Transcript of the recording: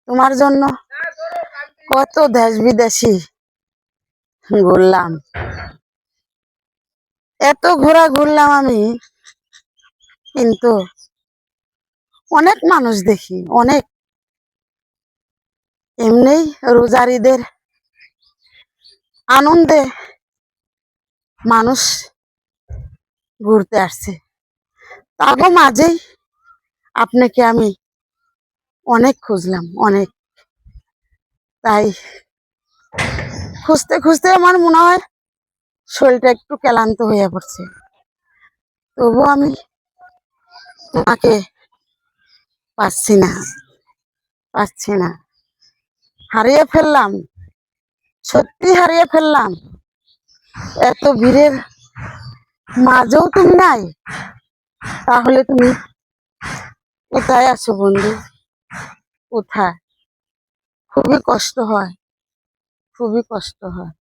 তোমার জন্য কত দেশ বিদেশি ঘুরলাম, এত ঘোরা ঘুরলাম আমি, কিন্তু অনেক মানুষ দেখি, অনেক এমনি রোজারিদের আনন্দে মানুষ ঘুরতে আসছে। তারও মাঝেই আপনাকে আমি অনেক খুঁজলাম, অনেক। তাই খুঁজতে খুঁজতে আমার মনে হয় শরীরটা একটু ক্লান্ত হয়ে পড়ছে। তবু আমি তোমাকে পাচ্ছি না, পাচ্ছি না, হারিয়ে ফেললাম, সত্যি হারিয়ে ফেললাম। এত ভিড়ের মাঝেও তুমি নাই, তাহলে তুমি কোথায় আছো বন্ধু, কোথায়? খুবই কষ্ট হয়, খুবই কষ্ট হয়।